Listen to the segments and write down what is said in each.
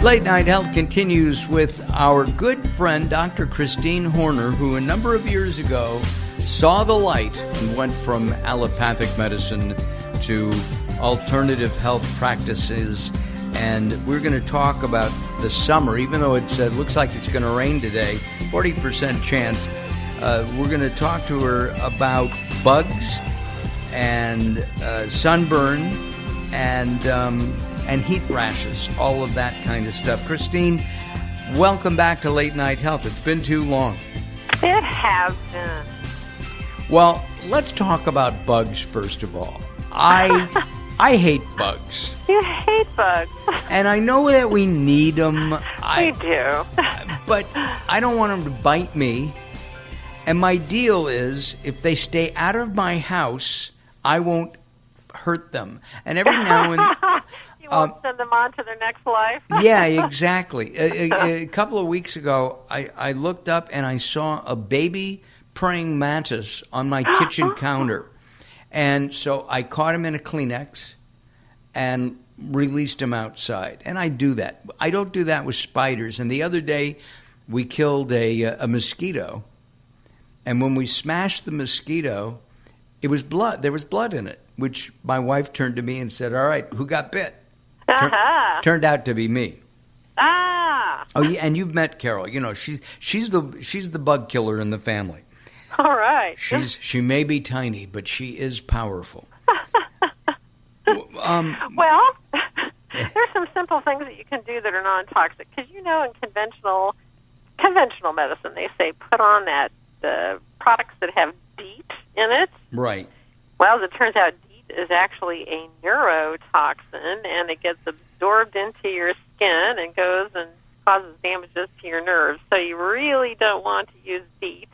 Late Night Health continues with our good friend, Dr. Christine Horner, who a number of years ago saw the light and went from allopathic medicine to alternative health practices. And we're going to talk about the summer, even though it looks like it's going to rain today, 40% chance. We're going to talk to her about bugs and sunburn and heat rashes, all of that kind of stuff. Christine, welcome back to Late Night Health. It's been too long. It has been. Well, let's talk about bugs first of all. I hate bugs. You hate bugs. And I know that we need them. We do. But I don't want them to bite me. And my deal is, if they stay out of my house, I won't hurt them. And every now and you won't send them on to their next life? Yeah, exactly. A couple of weeks ago, I looked up and I saw a baby praying mantis on my kitchen counter. And so I caught him in a Kleenex and released him outside. And I do that. I don't do that with spiders. And the other day, we killed a mosquito. And when we smashed the mosquito, it was blood. There was blood in it, which my wife turned to me and said, "All right, who got bit?" Turned out to be me. Oh yeah, and you've met Carol. You know, she's the bug killer in the family. All right. She may be tiny, but she is powerful. Well, there's some simple things that you can do that are non-toxic, because in conventional medicine they say put on the products that have DEET in it. Right. Well, as it turns out, DEET is actually a neurotoxin, and it gets absorbed into your skin and goes and causes damages to your nerves. So you really don't want to use DEET.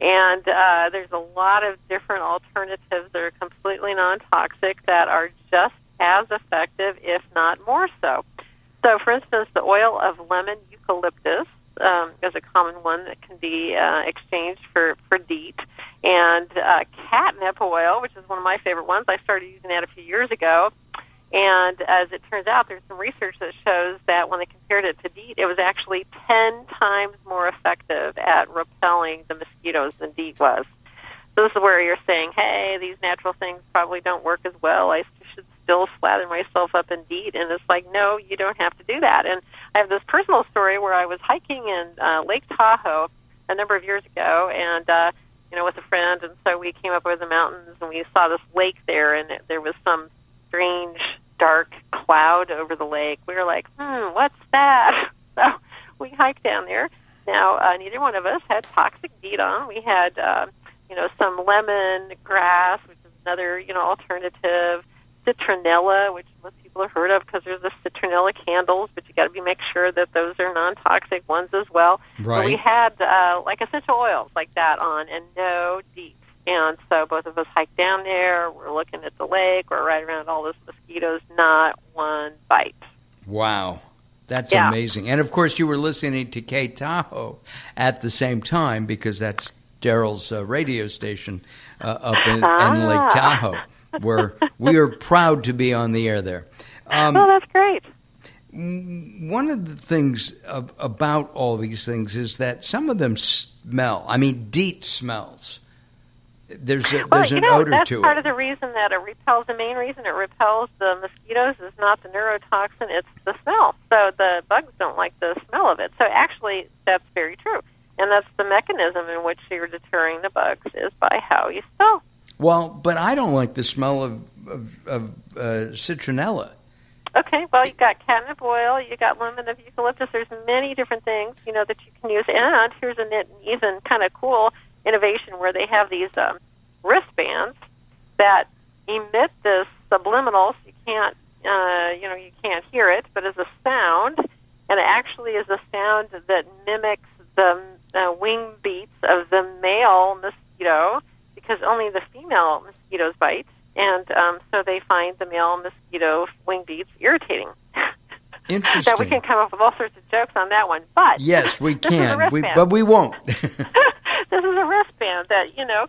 And there's a lot of different alternatives that are completely non-toxic that are just as effective, if not more so. So, for instance, the oil of lemon eucalyptus is a common one that can be exchanged for DEET. And catnip oil, which is one of my favorite ones. I started using that a few years ago. And as it turns out, there's some research that shows that when they compared it to DEET, it was actually 10 times more effective at repelling the mosquitoes than DEET was. So this is where you're saying, hey, these natural things probably don't work as well. I should still slather myself up in DEET. And it's like, no, you don't have to do that. And I have this personal story where I was hiking in Lake Tahoe a number of years ago, and with a friend. And so we came up over the mountains, and we saw this lake there, and there was some strange, dark cloud over the lake. We were like, what's that? So we hiked down there. Now, neither one of us had toxic DEET on. We had, some lemon grass, which is another, alternative, citronella, which most people have heard of because there's the citronella candles, but you got to make sure that those are non-toxic ones as well. Right. So we had like essential oils like that on, and no DEET. And so both of us hiked down there. We're looking at the lake. We're right around all those mosquitoes. Not one bite. Wow. That's amazing. And, of course, you were listening to K Tahoe at the same time, because that's Daryl's radio station up in Lake Tahoe, where we are proud to be on the air there. That's great. One of the things about all these things is that some of them smell. I mean, DEET smells. There's an odor that's to it. Part of the reason that it repels. The main reason it repels the mosquitoes is not the neurotoxin; it's the smell. So the bugs don't like the smell of it. So actually, that's very true, and that's the mechanism in which you're deterring the bugs is by how you smell. Well, but I don't like the smell of citronella. Okay, well, you got catnip oil, you got lemon of eucalyptus. There's many different things that you can use. And here's an even kind of cool innovation where they have these wristbands that emit this subliminal, so you can't, you can't hear it, but as a sound, and it actually is a sound that mimics the wing beats of the male mosquito, because only the female mosquitoes bite, and so they find the male mosquito wing beats irritating. Interesting. Now, we can come up with all sorts of jokes on that one, but yes, we can, but we won't. This is a wristband that,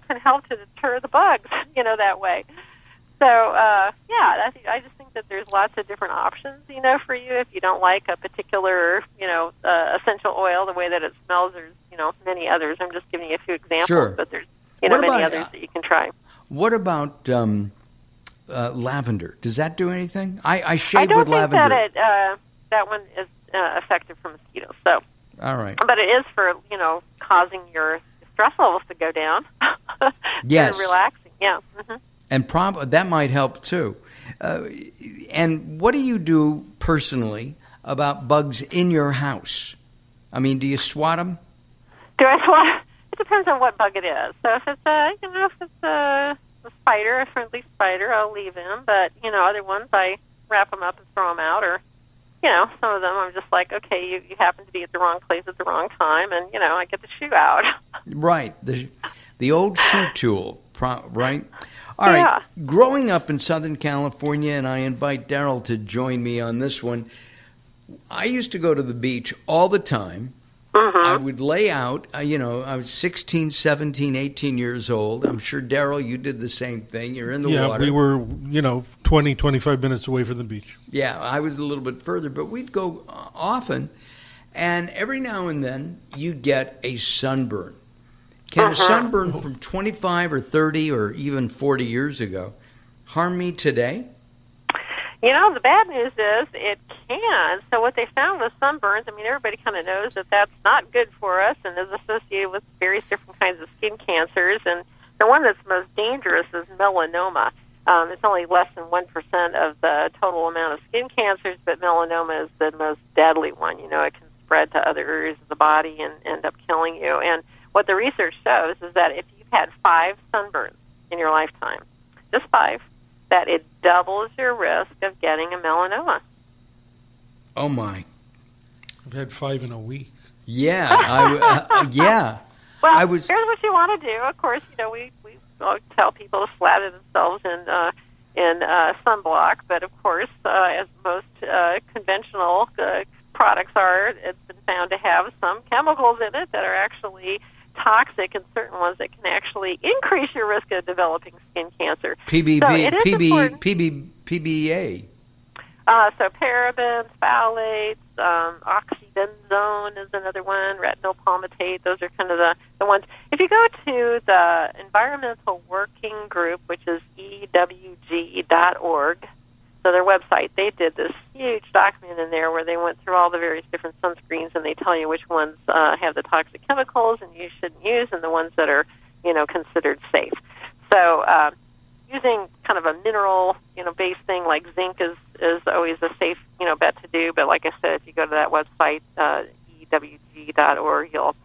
can help to deter the bugs, that way. So, I just think think that there's lots of different options, for you. If you don't like a particular, essential oil, the way that it smells, there's, many others. I'm just giving you a few examples, Sure. but there's, What many about, others that you can try. What about lavender? Does that do anything? I shave with lavender. I don't think that one is effective for mosquitoes. So, all right. But it is for, causing your stress levels to go down. Yes. Very relaxing, yeah. Mm-hmm. And that might help too. And what do you do personally about bugs in your house? I mean, do you swat them? Do I swat? It depends on what bug it is. So if it's a spider, a friendly spider, I'll leave him. But other ones I wrap them up and throw them out. Or some of them I'm just like, okay, you happen to be at the wrong place at the wrong time, and I get the shoe out. Right, the old shoe tool, right? All right. Growing up in Southern California, and I invite Daryl to join me on this one, I used to go to the beach all the time. Mm-hmm. I would lay out, I was 16, 17, 18 years old. I'm sure, Daryl, you did the same thing. You're in the water. Yeah, we were, 20, 25 minutes away from the beach. Yeah, I was a little bit further, but we'd go often. And every now and then, you'd get a sunburn. Can a sunburn from 25 or 30 or even 40 years ago harm me today? The bad news is it can. So what they found with sunburns, everybody kind of knows that that's not good for us and is associated with various different kinds of skin cancers. And the one that's most dangerous is melanoma. It's only less than 1% of the total amount of skin cancers, but melanoma is the most deadly one. It can spread to other areas of the body and end up killing you. And what the research shows is that if you've had 5 sunburns in your lifetime, just 5, that it doubles your risk of getting a melanoma. Oh, my. I've had 5 in a week. Yeah. Yeah. Well, here's what you want to do. Of course, we tell people to slather themselves in sunblock, but of course, as most conventional products are, it's been found to have some chemicals in it that are actually toxic, and certain ones that can actually increase your risk of developing skin cancer. PBA. So parabens, phthalates, oxybenzone is another one, retinol palmitate. Those are kind of the ones. If you go to the Environmental Working Group, which is EWG.org, so their website, they did this huge document in there where they went through all the various different sunscreens, and they tell you which ones have the toxic chemicals and you shouldn't use, and the ones that are, considered safe. So using kind of a mineral, based thing like zinc is always a safe, bet to do. But like I said, if you go to that website, EWG.org, you'll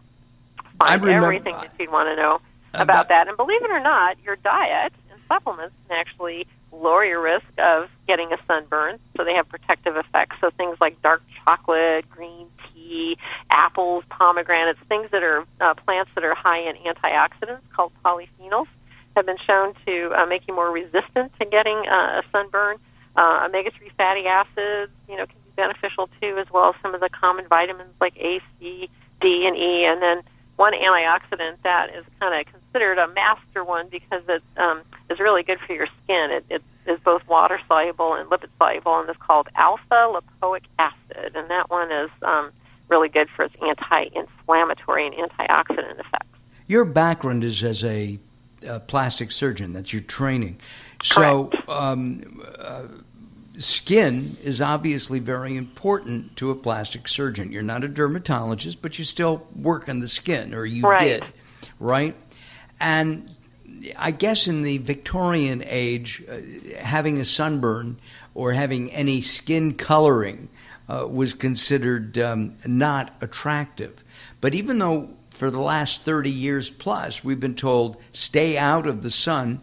find everything that you'd want to know about that. And believe it or not, your diet and supplements can actually lower your risk of getting a sunburn. So they have protective effects. So things like dark chocolate, green tea, apples, pomegranates, things that are plants that are high in antioxidants called polyphenols have been shown to make you more resistant to getting a sunburn. Omega-3 fatty acids, can be beneficial too, as well as some of the common vitamins like A, C, D, and E. And then one antioxidant that is kind of considered a master one because it is really good for your skin. It is both water-soluble and lipid-soluble, and it's called alpha-lipoic acid. And that one is really good for its anti-inflammatory and antioxidant effects. Your background is as a plastic surgeon. That's your training. So skin is obviously very important to a plastic surgeon. You're not a dermatologist, but you still work on the skin, or you did, right? And I guess in the Victorian age, having a sunburn or having any skin coloring was considered not attractive. But even though for the last 30 years plus, we've been told stay out of the sun,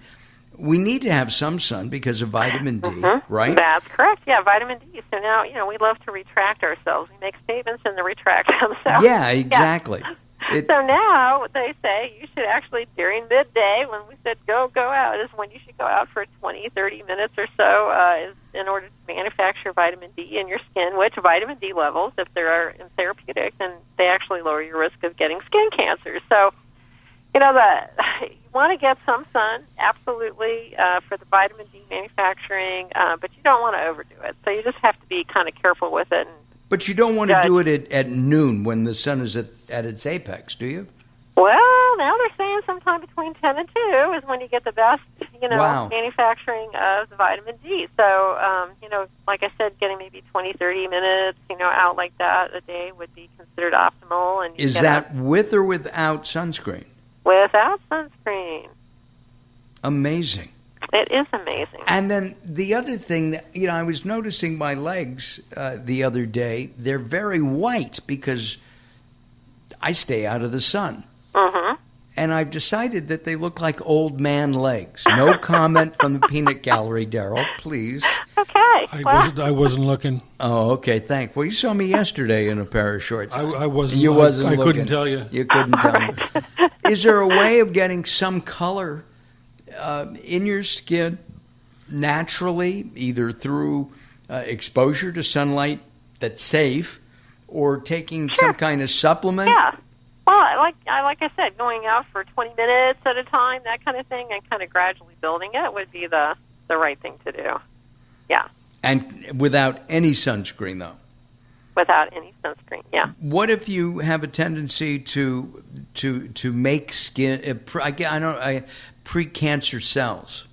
we need to have some sun because of vitamin D, right? That's correct. Yeah, vitamin D. So now, we love to retract ourselves. We make statements and then retract them. So, yeah, exactly. So now they say you should actually, during midday, when we said go out, is when you should go out for 20, 30 minutes or so is in order to manufacture vitamin D in your skin, which vitamin D levels, if they are in therapeutic, then they actually lower your risk of getting skin cancer. So, want to get some sun, absolutely, for the vitamin D manufacturing, but you don't want to overdo it. So you just have to be kind of careful with it. But you don't want to do it at noon when the sun is at its apex, do you? Well, now they're saying sometime between 10 and 2 is when you get the best, Wow. manufacturing of the vitamin D. So, like I said, getting maybe 20, 30 minutes, out like that a day would be considered optimal. And is that with or without sunscreen? Without sunscreen. Amazing. It is amazing. And then the other thing that, I was noticing my legs the other day, they're very white because I stay out of the sun. Mm-hmm. And I've decided that they look like old man legs. No comment from the peanut gallery, Daryl, please. Okay. I wasn't looking. Oh, okay, thanks. Well, you saw me yesterday in a pair of shorts. I wasn't. You wasn't I looking. couldn't tell you. You couldn't tell me. Is there a way of getting some color in your skin naturally, either through exposure to sunlight that's safe, or taking some kind of supplement? Yeah. Well, like I said, going out for 20 minutes at a time, that kind of thing, and kind of gradually building it would be the right thing to do. Yeah. And without any sunscreen, though? Without any sunscreen, yeah. What if you have a tendency to make skin pre-cancer cells?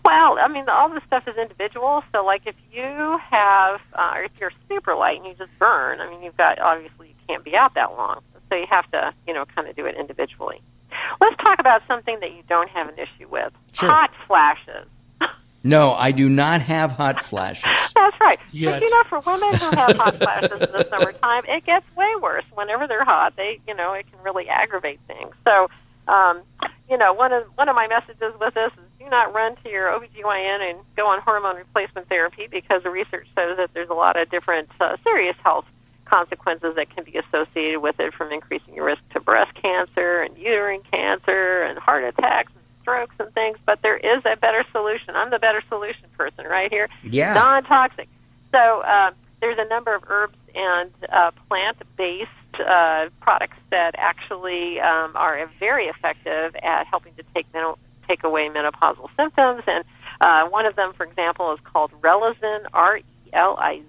Well, all this stuff is individual. So, like, if you have, or if you're super light and you just burn, you've got, obviously, you can't be out that long. So you have to, kind of do it individually. Let's talk about something that you don't have an issue with. Sure. Hot flashes. No, I do not have hot flashes. That's right. Yet. But, for women who have hot flashes in the summertime, it gets way worse. Whenever they're hot, it can really aggravate things. So, one of my messages with this is do not run to your OBGYN and go on hormone replacement therapy, because the research shows that there's a lot of different serious health consequences that can be associated with it, from increasing your risk to breast cancer and uterine cancer and heart attacks and strokes and things. But there is a better solution. I'm the better solution person right here. Yeah. Non-toxic. So there's a number of herbs and plant-based products that actually are very effective at helping to take away menopausal symptoms. And one of them, for example, is called Relazin, Relizen.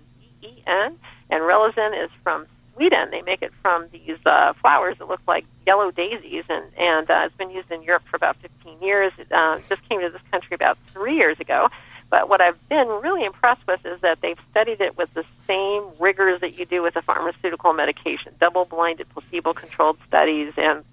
And Relazin is from Sweden. They make it from these flowers that look like yellow daisies, and it's been used in Europe for about 15 years. It just came to this country about 3 years ago. But what I've been really impressed with is that they've studied it with the same rigors that you do with a pharmaceutical medication, double-blinded, placebo-controlled studies, and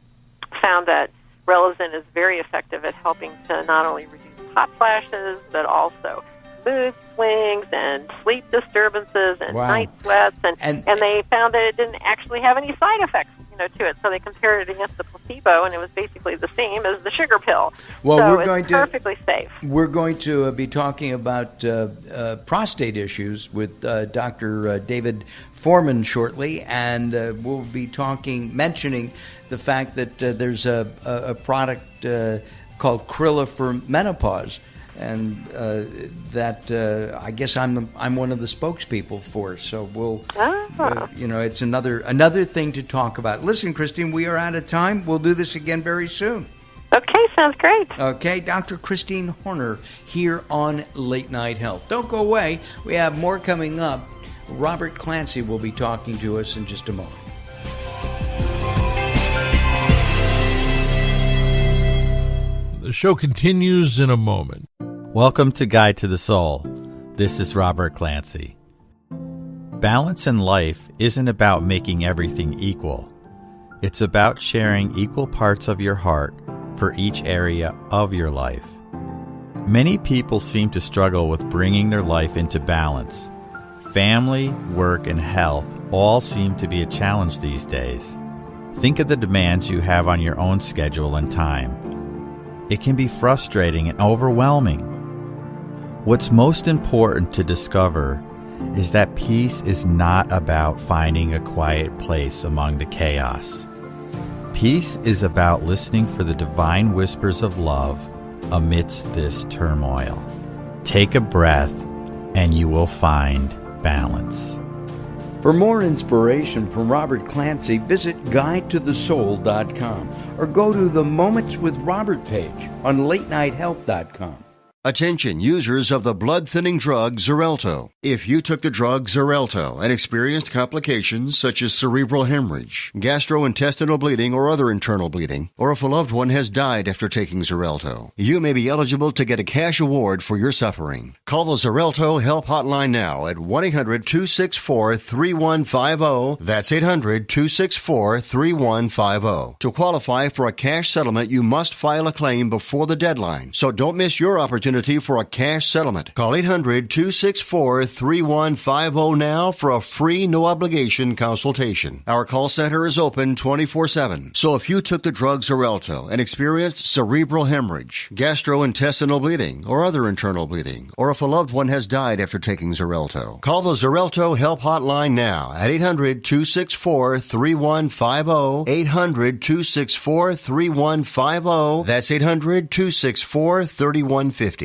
found that Relazin is very effective at helping to not only reduce hot flashes, but also mood swings and sleep disturbances and night sweats, and they found that it didn't actually have any side effects, to it. So they compared it against the placebo, and it was basically the same as the sugar pill. Well, so it's perfectly safe. We're going to be talking about prostate issues with Dr. David Foreman shortly, and we'll be mentioning the fact that there's a product called Krilla for menopause. And that I guess I'm one of the spokespeople for. So we'll, it's another thing to talk about. Listen, Christine, we are out of time. We'll do this again very soon. Okay, sounds great. Okay, Dr. Christine Horner here on Late Night Health. Don't go away. We have more coming up. Robert Clancy will be talking to us in just a moment. The show continues in a moment. Welcome to Guide to the Soul. This is Robert Clancy. Balance in life isn't about making everything equal. It's about sharing equal parts of your heart for each area of your life. Many people seem to struggle with bringing their life into balance. Family, work, and health all seem to be a challenge these days. Think of the demands you have on your own schedule and time. It can be frustrating and overwhelming. What's most important to discover is that peace is not about finding a quiet place among the chaos. Peace is about listening for the divine whispers of love amidst this turmoil. Take a breath and you will find balance. For more inspiration from Robert Clancy, visit guidetothesoul.com or go to the Moments with Robert page on latenighthealth.com. Attention users of the blood-thinning drug Xarelto. If you took the drug Xarelto and experienced complications such as cerebral hemorrhage, gastrointestinal bleeding or other internal bleeding, or if a loved one has died after taking Xarelto, you may be eligible to get a cash award for your suffering. Call the Xarelto Help Hotline now at 1-800-264-3150. That's 800-264-3150. To qualify for a cash settlement, you must file a claim before the deadline, so don't miss your opportunity for a cash settlement. Call 800-264-3150 now for a free, no-obligation consultation. Our call center is open 24/7. So if you took the drug Xarelto and experienced cerebral hemorrhage, gastrointestinal bleeding, or other internal bleeding, or if a loved one has died after taking Xarelto, call the Xarelto Help Hotline now at 800-264-3150, 800-264-3150. That's 800-264-3150.